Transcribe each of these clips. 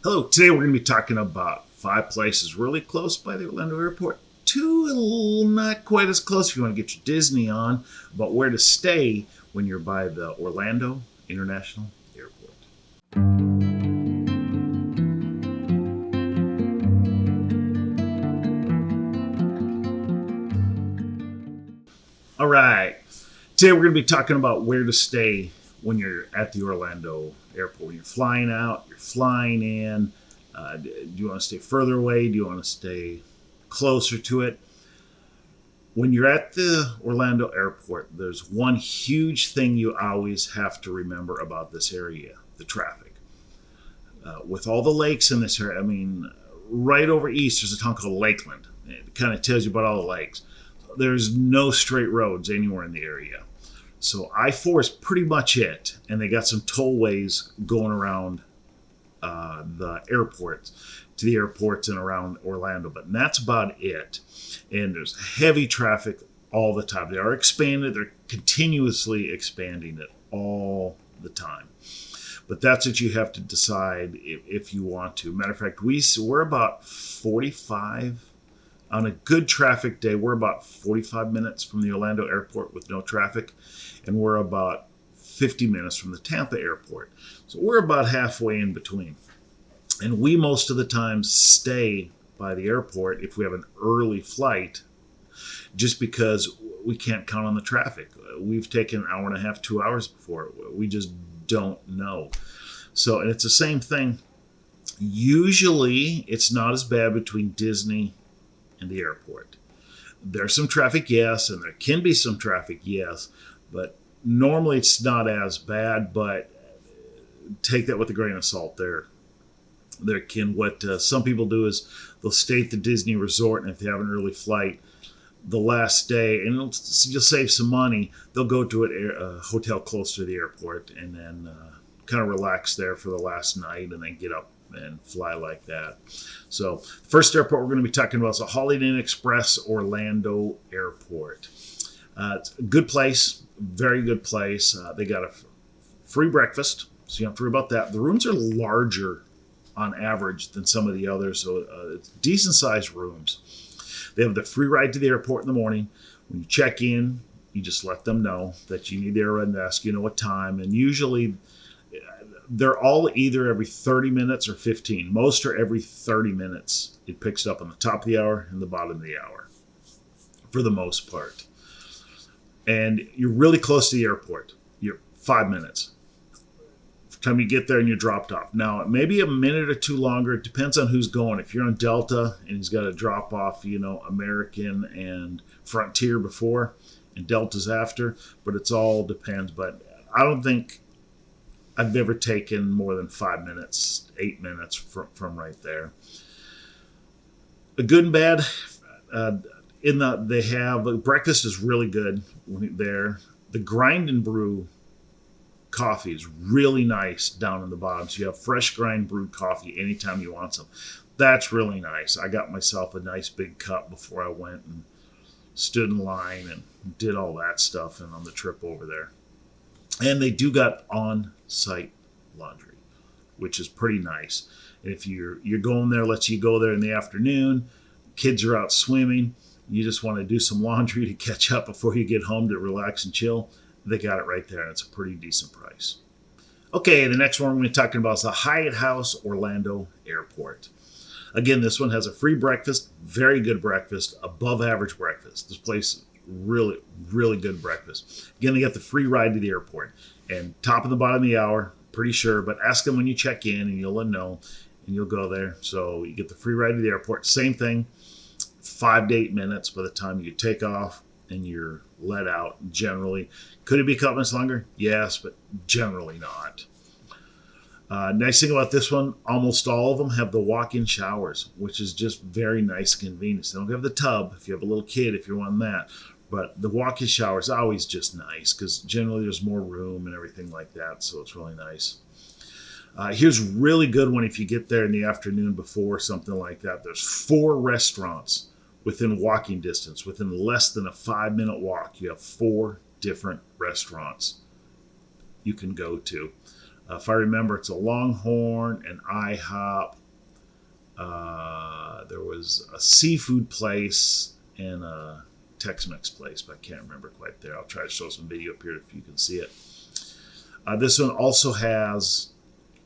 Hello, today we're going to be talking about 5 places really close by the Orlando airport. 2 not quite as close if you want to get your Disney on, but where to stay when you're by the Orlando International Airport. All right, today we're going to be talking about where to stay when you're at the Orlando airport. When you're flying out, you're flying in. Do you want to stay further away? Do you want to stay closer to it? When you're at the Orlando airport, there's one huge thing you always have to remember about this area: the traffic. With all the lakes in this area, right over east, there's a town called Lakeland. It kind of tells you about all the lakes. There's no straight roads anywhere in the area. So I-4 is pretty much it. And they got some tollways going around the airports, to the airports and around Orlando. But that's about it. And there's heavy traffic all the time. They are expanded. They're continuously expanding it all the time. But that's what you have to decide if you want to. Matter of fact, we're about 45 on a good traffic day. We're about 45 minutes from the Orlando airport with no traffic, and we're about 50 minutes from the Tampa airport. So we're about halfway in between. And we most of the time stay by the airport if we have an early flight, just because we can't count on the traffic. We've taken an hour and a half, 2 hours before. We just don't know. So, and it's the same thing. Usually it's not as bad between Disney and the airport. There's some traffic, yes, and there can be some traffic, yes, but normally it's not as bad. But take that with a grain of salt. What some people do is they'll stay at the Disney resort, and if they have an early flight the last day, and you'll save some money, they'll go to a hotel close to the airport and then kind of relax there for the last night, and then get up and fly like that. So first airport we're going to be talking about is the Holiday Inn Express Orlando Airport. It's a good place, very good place. They got a free breakfast, so you don't have to worry about that. The rooms are larger on average than some of the others, so it's decent sized rooms. They have the free ride to the airport in the morning. When you check in, you just let them know that you need the air desk, you know what time, and usually they're all either every 30 minutes or 15. Most are every 30 minutes. It picks it up on the top of the hour and the bottom of the hour, for the most part. And you're really close to the airport. You're 5 minutes. From the time you get there and you're dropped off. Now, it may be a minute or two longer. It depends on who's going. If you're on Delta and he's got to drop off, American and Frontier before, and Delta's after. But it's all depends. But I don't think I've never taken more than 5 minutes, 8 minutes from right there. A good and bad. They have breakfast is really good there. The grind and brew coffee is really nice down in the bottom. So you have fresh grind brewed coffee anytime you want some. That's really nice. I got myself a nice big cup before I went and stood in line and did all that stuff and on the trip over there. And they do got on-site laundry, which is pretty nice. And if you're going there, lets you go there in the afternoon, kids are out swimming, you just want to do some laundry to catch up before you get home to relax and chill, they got it right there, and it's a pretty decent price. Okay, the next one we're going to be talking about is the Hyatt House Orlando Airport. Again, this one has a free breakfast, very good breakfast, above average breakfast. This place, really, really good breakfast. Again, they got the free ride to the airport. And top and the bottom of the hour, pretty sure, but ask them when you check in and you'll let them know and you'll go there. So you get the free ride to the airport. Same thing, 5 to 8 minutes by the time you take off and you're let out generally. Could it be a couple minutes longer? Yes, but generally not. Nice thing about this one, almost all of them have the walk-in showers, which is just very nice convenience. They don't have the tub if you have a little kid, if you're wanting that. But the walk-in shower is always just nice because generally there's more room and everything like that, so it's really nice. Here's a really good one if you get there in the afternoon before, something like that. There's 4 restaurants within walking distance, within less than a 5-minute walk. You have 4 different restaurants you can go to. If I remember, it's a Longhorn, an IHOP. There was a seafood place and a Tex-Mex place, but I can't remember quite there. I'll try to show some video up here if you can see it. This one also has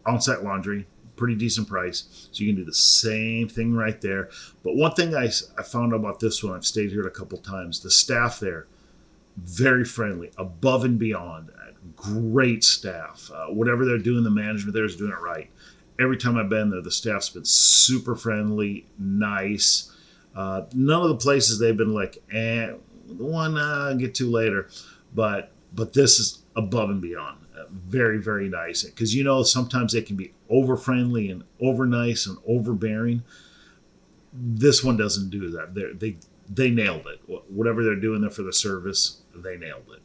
on-site laundry, pretty decent price. So you can do the same thing right there. But one thing I found out about this one, I've stayed here a couple times, the staff there, very friendly, above and beyond. Great staff. Whatever they're doing, the management there is doing it right. Every time I've been there, the staff's been super friendly, nice. None of the places they've been like, the one I'll get to later. But this is above and beyond. Very, very nice. Because, you know, sometimes they can be over friendly and over nice and overbearing. This one doesn't do that. They nailed it. Whatever they're doing there for the service, they nailed it.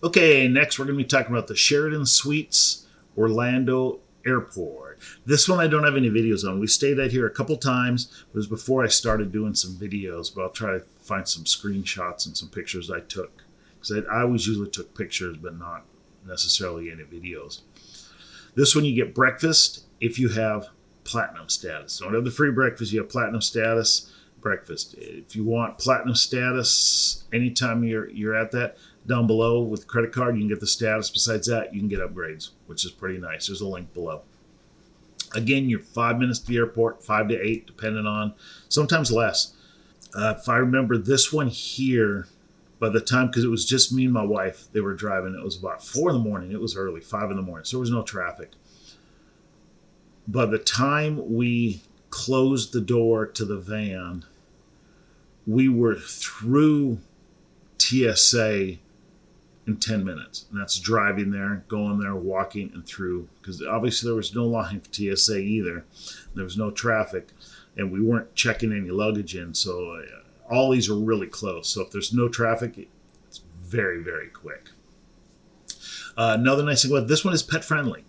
Okay, next we're going to be talking about the Sheraton Suites, Orlando Airport. This one I don't have any videos on. We stayed at here a couple times. It was before I started doing some videos, but I'll try to find some screenshots and some pictures I took. Because I always usually took pictures, but not necessarily any videos. This one you get breakfast if you have platinum status. Don't have the free breakfast, you have platinum status, breakfast. If you want platinum status, anytime you're at that, down below with credit card, you can get the status. Besides that, you can get upgrades, which is pretty nice. There's a link below. Again, you're 5 minutes to the airport, 5 to 8, depending on, sometimes less. If I remember this one here, by the time, because it was just me and my wife, they were driving. It was about 4 in the morning. It was early, 5 in the morning, so there was no traffic. By the time we closed the door to the van, we were through TSA in 10 minutes. And that's driving there, going there, walking, and through. Because obviously there was no line for TSA either. There was no traffic. And we weren't checking any luggage in. So all these are really close. So if there's no traffic, it's very, very quick. Another nice thing about this one is pet friendly.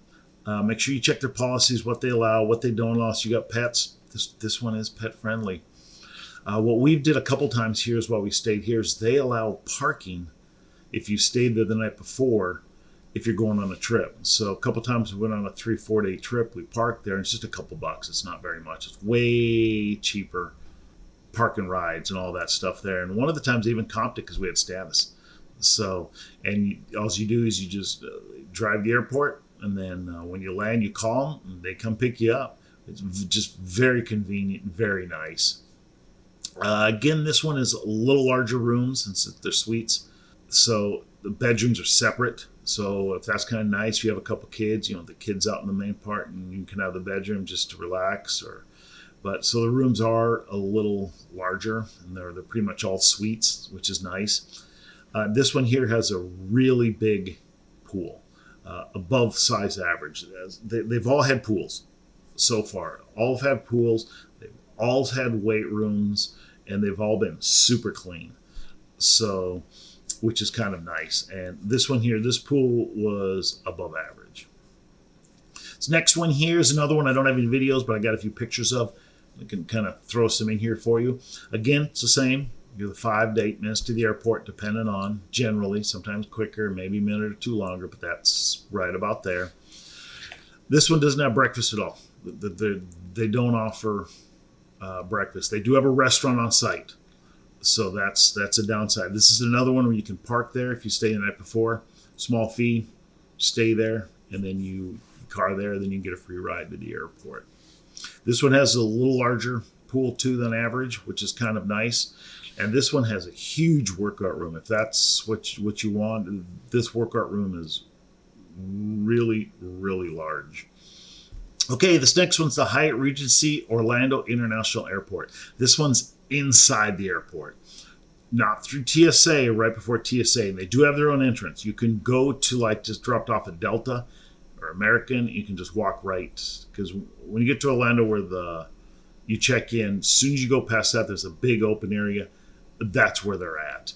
Make sure you check their policies, what they allow, what they don't allow. So you got pets. This one is pet friendly. What we did a couple times here is while we stayed here is they allow parking if you stayed there the night before, if you're going on a trip. So a couple times we went on a 3-4 day trip, we parked there, and it's just a couple bucks. It's not very much. It's way cheaper parking rides and all that stuff there. And one of the times they even comped it because we had status. So, and all you do is you just drive the airport, and then when you land, you call them, and they come pick you up. It's just very convenient and very nice. Again, this one is a little larger rooms since they're suites. So the bedrooms are separate. So if that's kind of nice, if you have a couple kids, you know, the kids out in the main part, and you can have the bedroom just to relax. But so the rooms are a little larger, and they're pretty much all suites, which is nice. This one here has a really big pool, above size average. They've all had pools so far. All have had pools. They've all had weight rooms, and they've all been super clean. So, which is kind of nice. And this one here, this pool was above average. This next one here is another one I don't have any videos, but I got a few pictures of. I can kind of throw some in here for you. Again, it's the same. You're the 5 to 8 minutes to the airport, depending on, generally, sometimes quicker, maybe a minute or two longer, but that's right about there. This one doesn't have breakfast at all. They don't offer breakfast. They do have a restaurant on site. So that's a downside. This is another one where you can park there if you stay the night before. Small fee, stay there, and then you car there, then you can get a free ride to the airport. This one has a little larger pool too than average, which is kind of nice. And this one has a huge workout room. If that's what you want, this workout room is really, really large. Okay, this next one's the Hyatt Regency Orlando International Airport. This one's inside the airport, not through TSA, right before TSA. And they do have their own entrance. You can go to like just dropped off a Delta or American. You can just walk right, because when you get to Orlando where you check in, as soon as you go past that, there's a big open area. That's where they're at.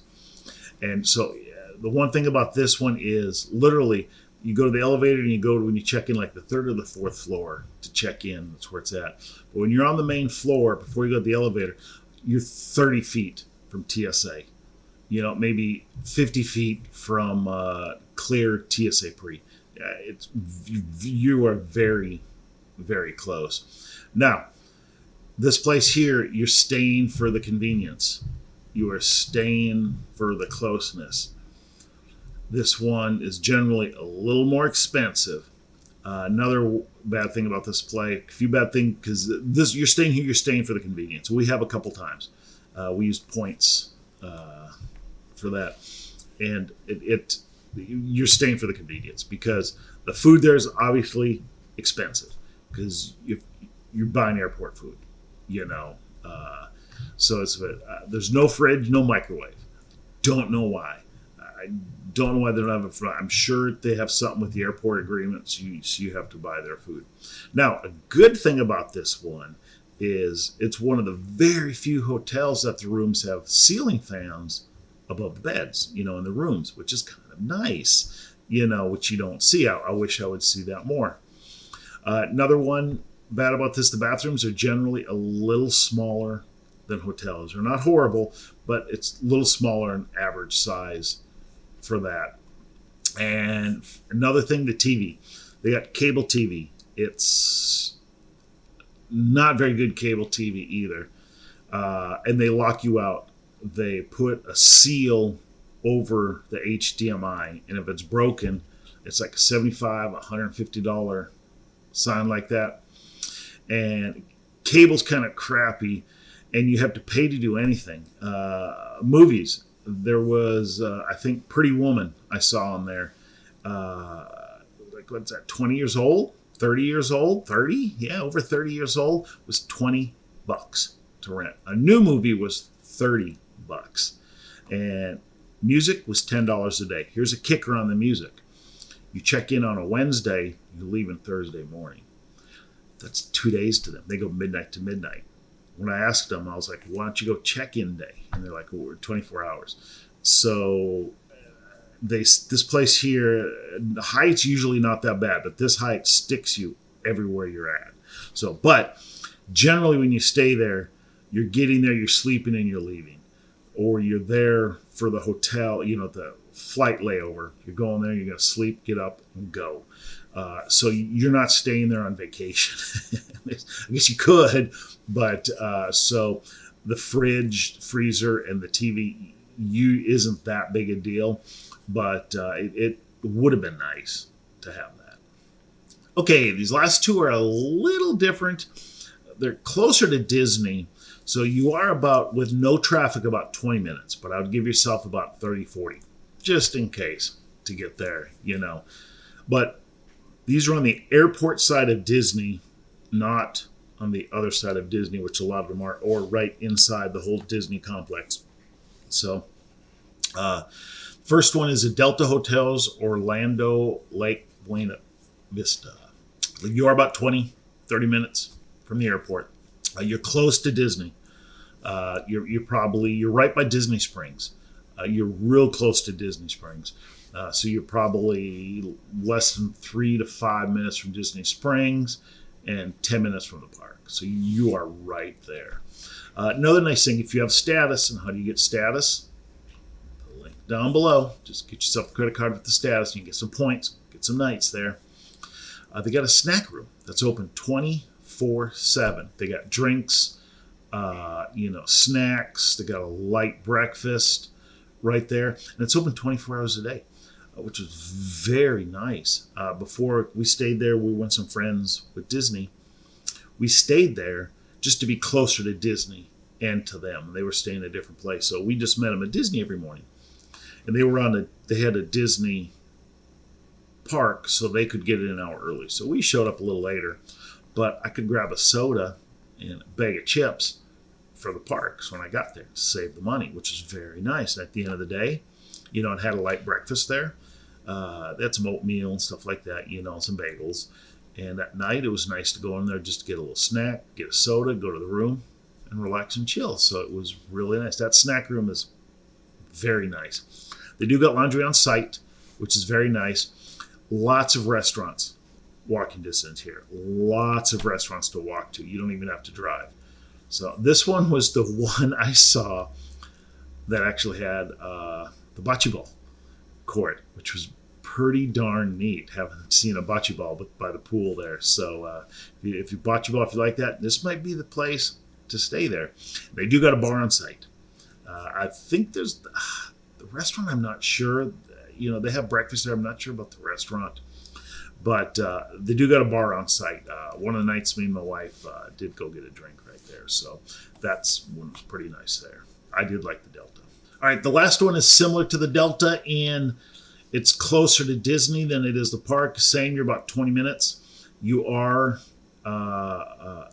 And so the one thing about this one is literally you go to the elevator and you go to, when you check in, like the 3rd or the 4th floor to check in. That's where it's at. But when you're on the main floor, before you go to the elevator, you're 30 feet from TSA. You know, maybe 50 feet from clear TSA pre. It's you are very, very close. Now, this place here, you're staying for the convenience. You are staying for the closeness. This one is generally a little more expensive. Another bad thing about this play, a few bad things, because this you're staying here, you're staying for the convenience. We have a couple times. We used points for that, and you're staying for the convenience because the food there is obviously expensive because you're buying airport food, you know. So there's no fridge, no microwave. Don't know why. I don't know why they don't have a fridge. I'm sure they have something with the airport agreement, so you have to buy their food. Now, a good thing about this one is it's one of the very few hotels that the rooms have ceiling fans above the beds, you know, in the rooms, which is kind of nice, you know, which you don't see. I wish I would see that more. Another one bad about this, the bathrooms are generally a little smaller than hotels. They're not horrible, but it's a little smaller in average size for that. And another thing, the TV. They got cable TV. It's not very good cable TV either. And they lock you out. They put a seal over the HDMI, and if it's broken, it's like a $75, $150 sign like that. And cable's kind of crappy, and you have to pay to do anything. Movies. There was, I think, Pretty Woman I saw on there. Like, what's that, 20 years old? 30 years old? 30? Yeah, over 30 years old. Was $20 to rent. A new movie was $30. And music was $10 a day. Here's a kicker on the music. You check in on a Wednesday, you leave on Thursday morning. That's 2 days to them. They go midnight to midnight. When I asked them, I was like, why don't you go check-in day? And they're like, well, we're 24 hours. So this place here, the Hyatt's usually not that bad, but this Hyatt sticks you everywhere you're at. So, but generally when you stay there, you're getting there, you're sleeping, and you're leaving. Or you're there for the hotel, you know, the flight layover. You're going there, you're going to sleep, get up, and go. So you're not staying there on vacation. I guess you could, but so the fridge, freezer, and the TV isn't that big a deal, but it would have been nice to have that. Okay, these last two are a little different. They're closer to Disney, so you are about, with no traffic, about 20 minutes, but I would give yourself about 30, 40, just in case to get there, you know. But these are on the airport side of Disney, not on the other side of Disney, which a lot of them are, or right inside the whole Disney complex. So, first one is the Delta Hotels, Orlando Lake Buena Vista. You are about 20, 30 minutes from the airport. You're close to Disney. You're right by Disney Springs. You're real close to Disney Springs. So you're probably less than 3 to 5 minutes from Disney Springs and 10 minutes from the park. So you are right there. Another nice thing, if you have status, and how do you get status? The link down below. Just get yourself a credit card with the status. You can get some points, get some nights there. They got a snack room that's open 24/7. They got drinks, snacks. They got a light breakfast right there. And it's open 24 hours a day, which was very nice. Before we stayed there, we went some friends with Disney. We stayed there just to be closer to Disney and to them. They were staying in a different place. So we just met them at Disney every morning. And they had a Disney park, so they could get in an hour early. So we showed up a little later, but I could grab a soda and a bag of chips for the parks when I got there to save the money, which was very nice. At the end of the day, it had a light breakfast there. They had some oatmeal and stuff like that, some bagels. And at night, it was nice to go in there just to get a little snack, get a soda, go to the room, and relax and chill. So it was really nice. That snack room is very nice. They do got laundry on site, which is very nice. Lots of restaurants, walking distance here. Lots of restaurants to walk to. You don't even have to drive. So this one was the one I saw that actually had the bocce ball court, which was pretty darn neat. Haven't seen a bocce ball by the pool there. So if you bocce ball, if you like that, this might be the place to stay there. They do got a bar on site. I think there's the restaurant. I'm not sure. They have breakfast there. I'm not sure about the restaurant, but they do got a bar on site. One of the nights, me and my wife did go get a drink right there. So that's one was pretty nice there. I did like the Delta. All right, the last one is similar to the Delta, and it's closer to Disney than it is the park. Same, you're about 20 minutes. You are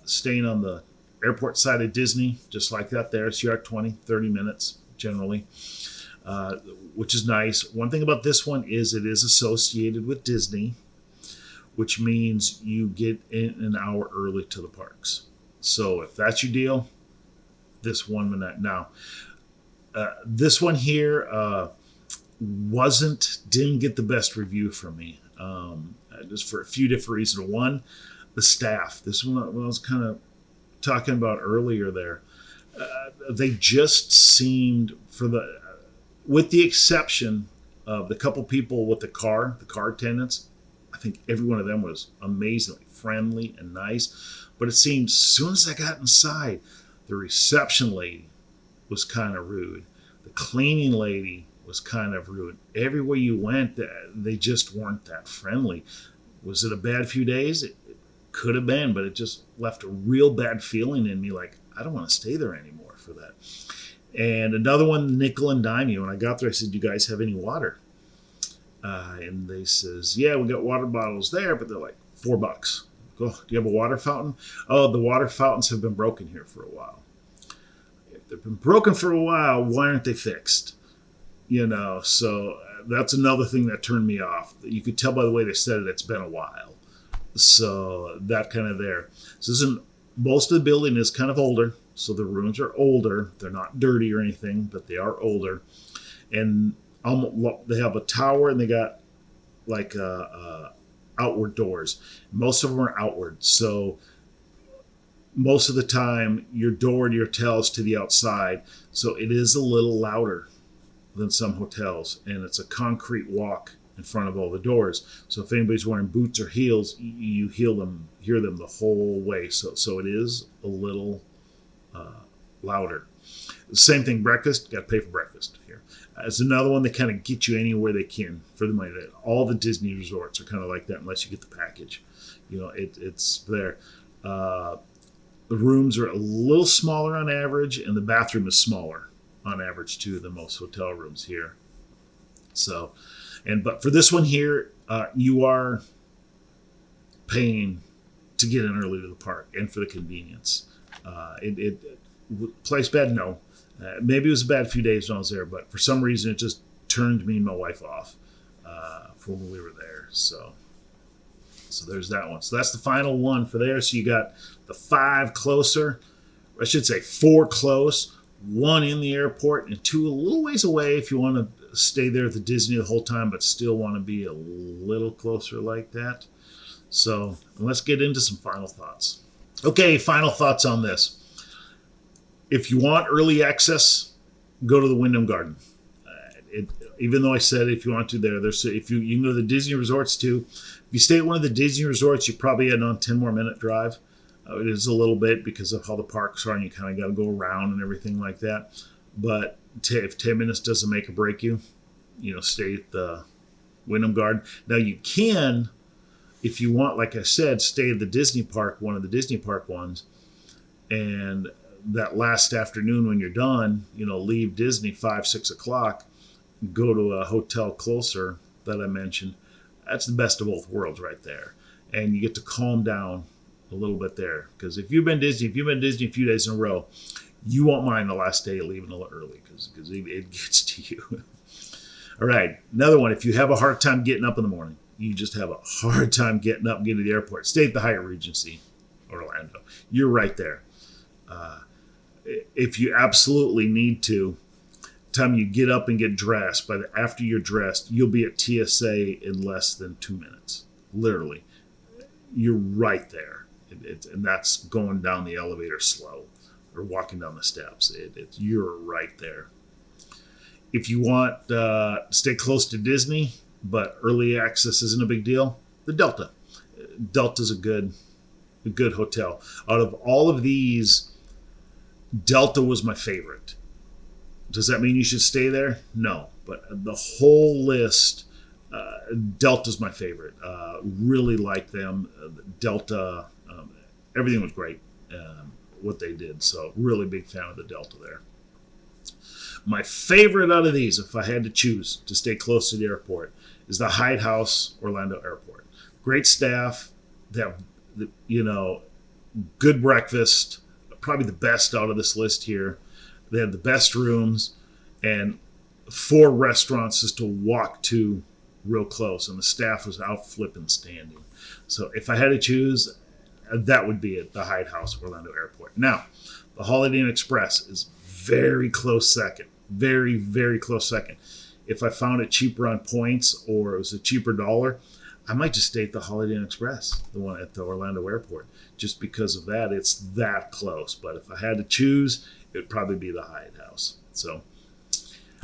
staying on the airport side of Disney, just like that there. So you're at 20, 30 minutes generally, which is nice. One thing about this one is it is associated with Disney, which means you get in an hour early to the parks. So if that's your deal, this one now. This one here didn't get the best review from me, just for a few different reasons. One, the staff. This one I was kind of talking about earlier there. They just seemed, with the exception of the couple people with the car attendants, I think every one of them was amazingly friendly and nice. But it seemed as soon as I got inside, the reception lady was kind of rude. The cleaning lady was kind of rude. Everywhere you went, they just weren't that friendly. Was it a bad few days? It could have been, but it just left a real bad feeling in me, like I don't want to stay there anymore for that. And another one, nickel and dime you. When I got there, I said, "Do you guys have any water?" And they says, "Yeah, we got water bottles there, but they're like $4." Go, "Do you have a water fountain?" "Oh, the water fountains have been broken here for a while." If they've been broken for a while, why aren't they fixed? So that's another thing that turned me off. You could tell by the way they said it, it's been a while. So that kind of there. So most of the building is kind of older. So the rooms are older. They're not dirty or anything, but they are older. And they have a tower, and they got like outward doors. Most of them are outward. So most of the time, your door to your hotel is to the outside. So it is a little louder than some hotels. And it's a concrete walk in front of all the doors. So if anybody's wearing boots or heels, you hear them the whole way. So it is a little louder. Same thing, breakfast, got to pay for breakfast here. It's another one that kind of get you anywhere they can for the money. All the Disney resorts are kind of like that unless you get the package. It's there. The rooms are a little smaller on average, and the bathroom is smaller on average too than most hotel rooms here. So, but for this one here, you are paying to get in early to the park and for the convenience. Place bad? No. Maybe it was a bad few days when I was there, but for some reason it just turned me and my wife off for when we were there. So there's that one. So that's the final one for there. So you got the 5 closer, I should say 4 close, 1 in the airport, and 2 a little ways away if you want to stay there at the Disney the whole time, but still want to be a little closer like that. So let's get into some final thoughts. Okay, final thoughts on this. If you want early access, go to the Wyndham Garden. Even though I said if you want to there, if you can go to the Disney resorts too. If you stay at one of the Disney resorts, you probably had on 10 more minute drive. It is a little bit because of how the parks are, and you kind of got to go around and everything like that. But if 10 minutes doesn't make or break you, stay at the Wyndham Garden. Now you can, if you want, like I said, stay at the Disney park, one of the Disney park ones, and that last afternoon when you're done, leave Disney 5, 6 o'clock, go to a hotel closer that I mentioned. That's the best of both worlds right there. And you get to calm down a little bit there. Because if you've been Disney a few days in a row, you won't mind the last day leaving a little early because it gets to you. All right, another one. If you have a hard time getting up in the morning, you just have a hard time getting up and getting to the airport, stay at the Hyatt Regency, Orlando. You're right there. If you absolutely need to, time you get up and get dressed, after you're dressed, you'll be at TSA in less than 2 minutes. Literally, you're right there, and that's going down the elevator slow or walking down the steps. You're right there. If you want to stay close to Disney, but early access isn't a big deal. The Delta. Delta's a good hotel. Out of all of these, Delta was my favorite. Does that mean you should stay there? No. But the whole list, Delta's my favorite. Really like them. Delta, everything was great, what they did. So really big fan of the Delta there. My favorite out of these, if I had to choose to stay close to the airport, is the Hyatt House, Orlando Airport. Great staff. They have, good breakfast. Probably the best out of this list here. They have the best rooms and 4 restaurants just to walk to real close. And the staff was out flipping standing. So if I had to choose, that would be it, the Hyatt House, Orlando Airport. Now, the Holiday Inn Express is very close second. Very, very close second. If I found it cheaper on points or it was a cheaper dollar, I might just stay at the Holiday Inn Express, the one at the Orlando Airport. Just because of that, it's that close. But if I had to choose, it would probably be the Hyatt House. So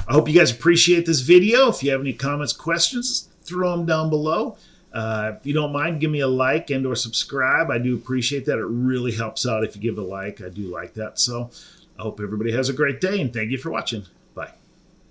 I hope you guys appreciate this video. If you have any comments, questions, throw them down below. If you don't mind, give me a like and or subscribe. I do appreciate that. It really helps out if you give a like. I do like that. So I hope everybody has a great day, and thank you for watching.